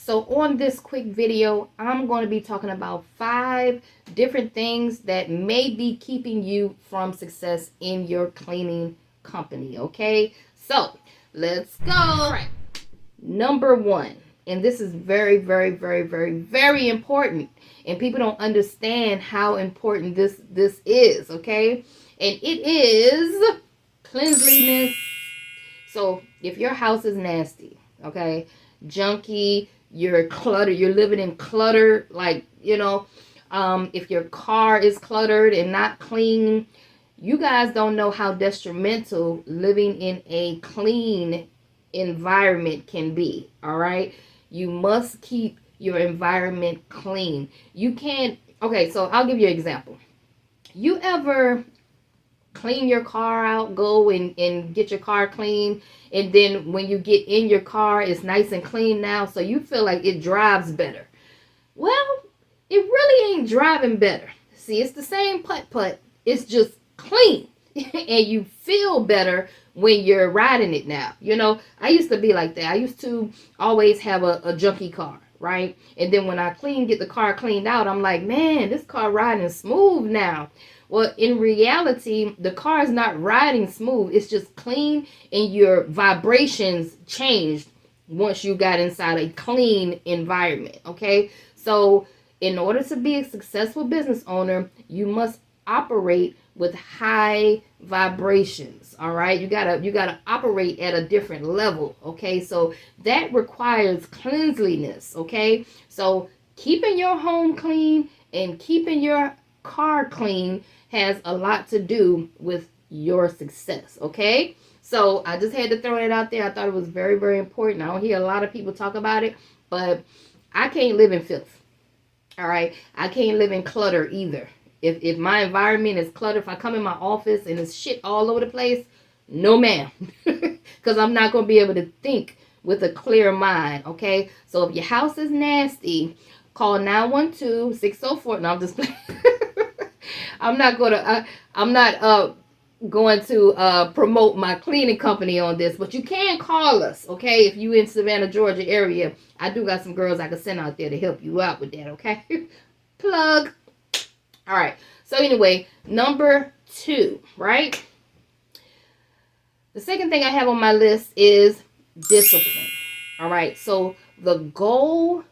So on this quick video, I'm going to be talking about 5 different things that may be keeping you from success in your cleaning company. Okay, so let's go. All right. Number 1, and this is very, very, very, very, very important, and people don't understand how important this is. Okay, and it is cleanliness. So if your house is nasty, okay, junky, you're cluttered, you're living in clutter, like, if your car is cluttered and not clean, you guys don't know how detrimental living in a clean environment can be. All right, you must keep your environment clean. You can't. Okay, so I'll give you an example. You ever clean your car out, go and get your car clean, and then when you get in your car, it's nice and clean now, so you feel like it drives better? Well, it really ain't driving better. See, it's the same putt, it's just clean. And you feel better when you're riding it now. I used to be like that. I used to always have a junky car, right? And then when I get the car cleaned out, I'm like, man, this car riding smooth now. Well, in reality, the car is not riding smooth. It's just clean, and your vibrations changed once you got inside a clean environment. Okay, so in order to be a successful business owner, you must operate with high vibrations. All right, you gotta operate at a different level. Okay, so that requires cleanliness. Okay, so keeping your home clean and keeping your car clean has a lot to do with your success. Okay, so I just had to throw it out there. I thought it was very, very important. I don't hear a lot of people talk about it, but I can't live in filth. All right, I can't live in clutter either. If my environment is cluttered, if I come in my office and there's shit all over the place, no ma'am. Because I'm not going to be able to think with a clear mind. Okay, so if your house is nasty, call 912-604. No, I'm just playing. I'm not going to promote my cleaning company on this, but you can call us, okay? If you in Savannah, Georgia area, I do got some girls I can send out there to help you out with that, okay? Plug. All right. So anyway, number 2, right? The second thing I have on my list is discipline. All right. So the goal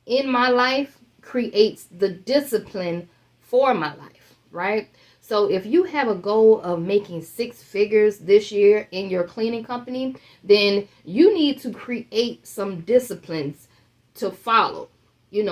in my life creates the discipline for my life, right? So if you have a goal of making 6 figures this year in your cleaning company, then you need to create some disciplines to follow.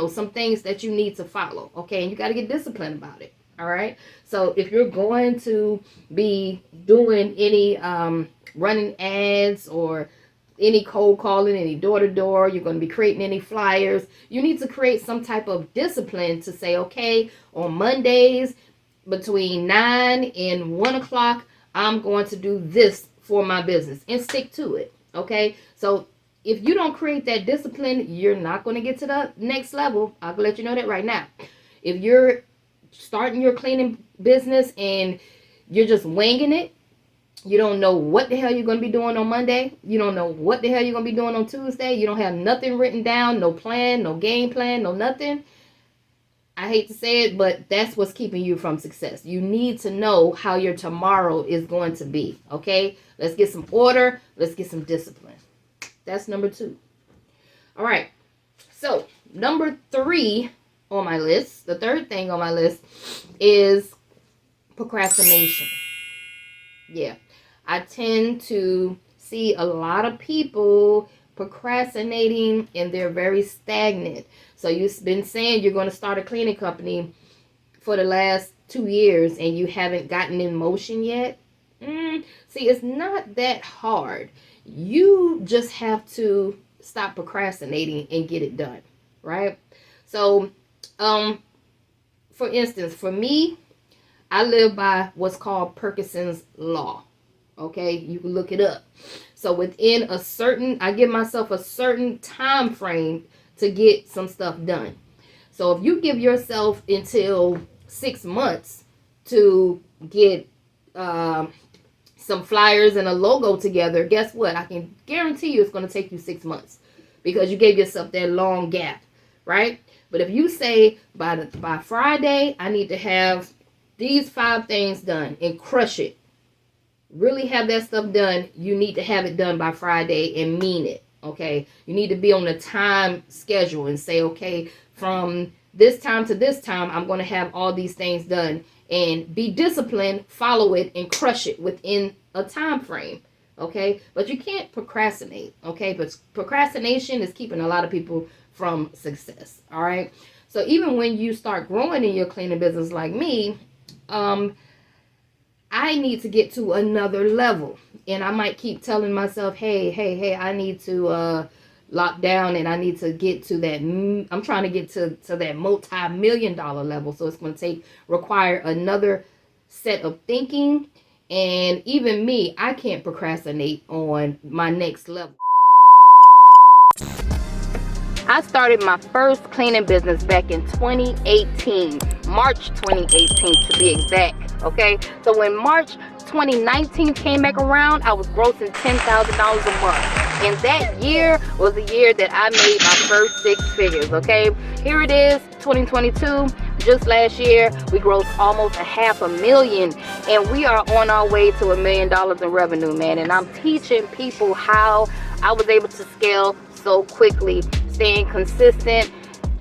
Some things that you need to follow. Okay, and you got to get disciplined about it. All right. So if you're going to be doing any running ads or any cold calling, any door-to-door, you're going to be creating any flyers, you need to create some type of discipline to say, okay, on Mondays between 9 and 1 o'clock, I'm going to do this for my business, and stick to it. Okay, so if you don't create that discipline, you're not going to get to the next level. I'll let you know that right now. If you're starting your cleaning business and you're just winging it, you don't know what the hell you're going to be doing on Monday. You don't know what the hell you're going to be doing on Tuesday. You don't have nothing written down, no plan, no game plan, no nothing. I hate to say it, but that's what's keeping you from success. You need to know how your tomorrow is going to be. Okay? Let's get some order. Let's get some discipline. That's number 2. All right. So, number 3 on my list, the third thing on my list is procrastination. Yeah. I tend to see a lot of people procrastinating and they're very stagnant. So you've been saying you're going to start a cleaning company for the last 2 years and you haven't gotten in motion yet. See, it's not that hard. You just have to stop procrastinating and get it done, right? So, for instance, for me, I live by what's called Parkinson's law. Okay, you can look it up. So within I give myself a certain time frame to get some stuff done. So if you give yourself until 6 months to get some flyers and a logo together, guess what? I can guarantee you it's going to take you 6 months. because you gave yourself that long gap, right? But if you say by Friday, I need to have these 5 things done and crush it, really have that stuff done, you need to have it done by Friday and mean it, okay? You need to be on a time schedule and say, okay, from this time to this time, I'm going to have all these things done, and be disciplined, follow it, and crush it within a time frame, okay? But you can't procrastinate, okay? But procrastination is keeping a lot of people from success, all right? So even when you start growing in your cleaning business like me, I need to get to another level. And I might keep telling myself, hey, I need to lock down, and I need to get to that. I'm trying to get to that multi-million-dollar level. So it's going to require another set of thinking. And even me, I can't procrastinate on my next level. I started my first cleaning business back in 2018, March 2018 to be exact, okay? So when March 2019 came back around, I was grossing $10,000 a month. And that year was the year that I made my first 6 figures, okay? Here it is, 2022. Just last year, we grossed almost $500,000, and we are on our way to $1 million in revenue, man. And I'm teaching people how I was able to scale so quickly, staying consistent.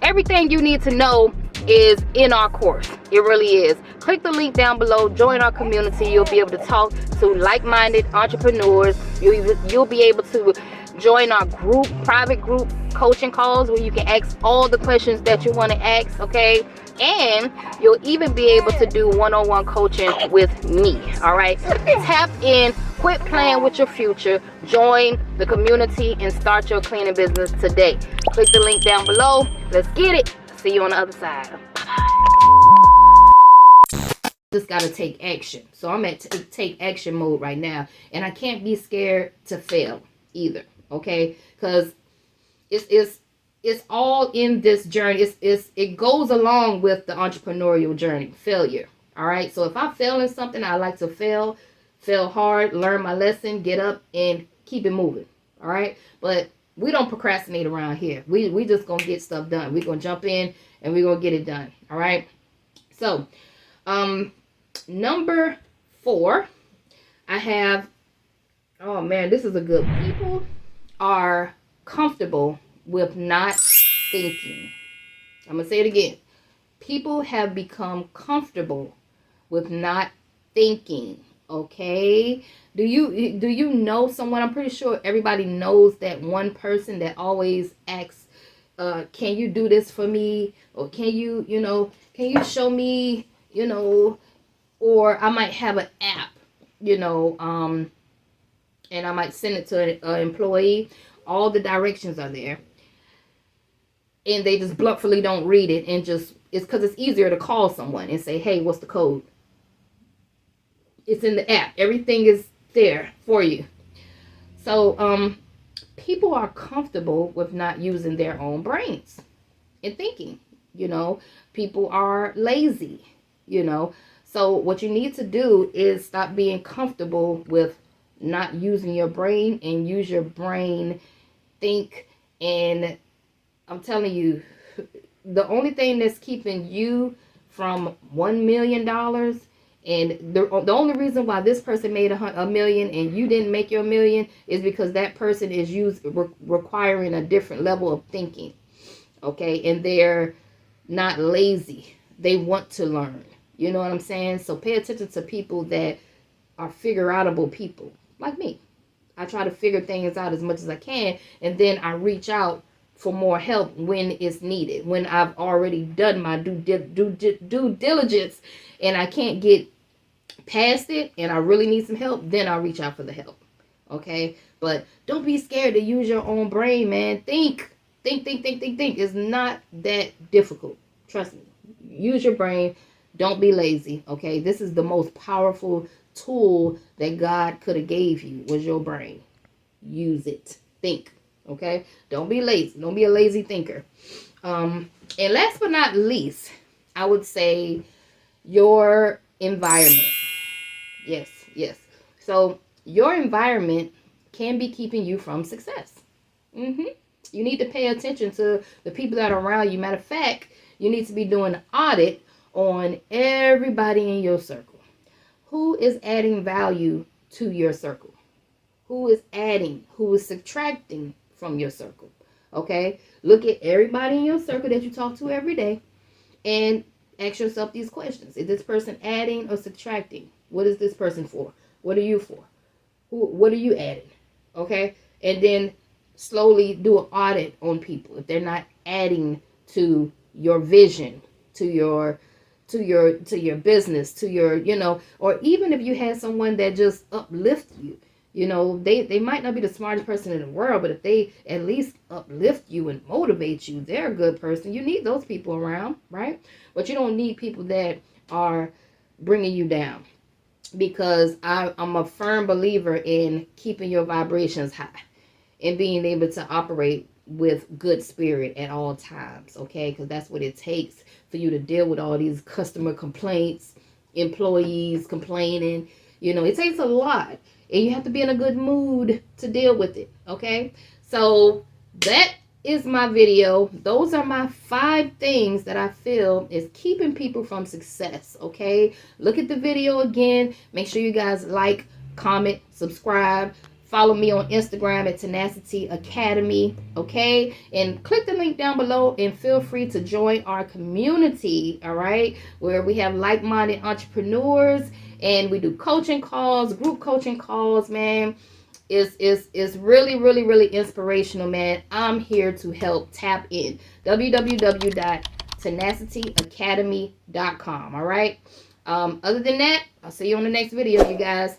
Everything you need to know is in our course. It really is. Click the link down below, join our community. You'll be able to talk to like-minded entrepreneurs. You'll be able to join our group, private group coaching calls, where you can ask all the questions that you want to ask, okay? And you'll even be able to do one-on-one coaching with me, all right? Tap in, quit playing with your future, join the community, and start your cleaning business today. Click the link down below. Let's get it. See you on the other side. Just got to take action. So I'm at take action mode right now, and I can't be scared to fail either, okay? Because it's all in this journey. It goes along with the entrepreneurial journey, failure. All right. So if I fail in something, I like to fail hard, learn my lesson, get up, and keep it moving. All right. But we don't procrastinate around here. We just gonna get stuff done. We're gonna jump in and we're gonna get it done. All right. So, number 4, I have. Oh man, this is a good. People are comfortable with not thinking. I'm gonna say it again. People have become comfortable with not thinking. Okay, do you know someone? I'm pretty sure everybody knows that one person that always asks, can you do this for me, or can you show me, or I might have an app, and I might send it to an employee. All the directions are there, and they just bluntly don't read it, and it's because it's easier to call someone and say, hey, what's the code? It's in the app. Everything is there for you. So people are comfortable with not using their own brains and thinking. People are lazy. So what you need to do is stop being comfortable with not using your brain and use your brain, think. And I'm telling you, the only thing that's keeping you from $1 million, and the only reason why this person made $1 million and you didn't make your $1 million, is because that person is requiring a different level of thinking. Okay, and they're not lazy. They want to learn. You know what I'm saying? So pay attention to people that are figure-outable people, like me. I try to figure things out as much as I can, and then I reach out for more help when it's needed. When I've already done my due diligence and I can't get past it and I really need some help, then I'll reach out for the help. Okay? But don't be scared to use your own brain, man. Think. It's not that difficult. Trust me. Use your brain. Don't be lazy. Okay? This is the most powerful tool that God could have gave you, was your brain. Use it. Think. Okay? Don't be lazy. Don't be a lazy thinker. And last but not least, I would say your environment. Yes. So your environment can be keeping you from success. You need to pay attention to the people that are around you. Matter of fact, you need to be doing an audit on everybody in your circle. Who is adding value to your circle? Who is adding? Who is subtracting from your circle? Okay? Look at everybody in your circle that you talk to every day and ask yourself these questions. Is this person adding or subtracting? What is this person for? What are you for? What are you adding? Okay? And then slowly do an audit on people if they're not adding to your vision, to your business, to your, or even if you had someone that just uplifts you. They might not be the smartest person in the world, but if they at least uplift you and motivate you, they're a good person. You need those people around, right? But you don't need people that are bringing you down, because I'm a firm believer in keeping your vibrations high and being able to operate with good spirit at all times, okay? Because that's what it takes for you to deal with all these customer complaints, employees complaining. It takes a lot, and you have to be in a good mood to deal with it, okay? So that is my video. Those are my 5 things that I feel is keeping people from success, okay? Look at the video again. Make sure you guys like, comment, subscribe. Follow me on Instagram at Tenacity Academy, okay? And click the link down below and feel free to join our community, all right? Where we have like-minded entrepreneurs and we do coaching calls, group coaching calls, man. It's really, really, really inspirational, man. I'm here to help. Tap in. www.tenacityacademy.com, all right? Other than that, I'll see you on the next video, you guys.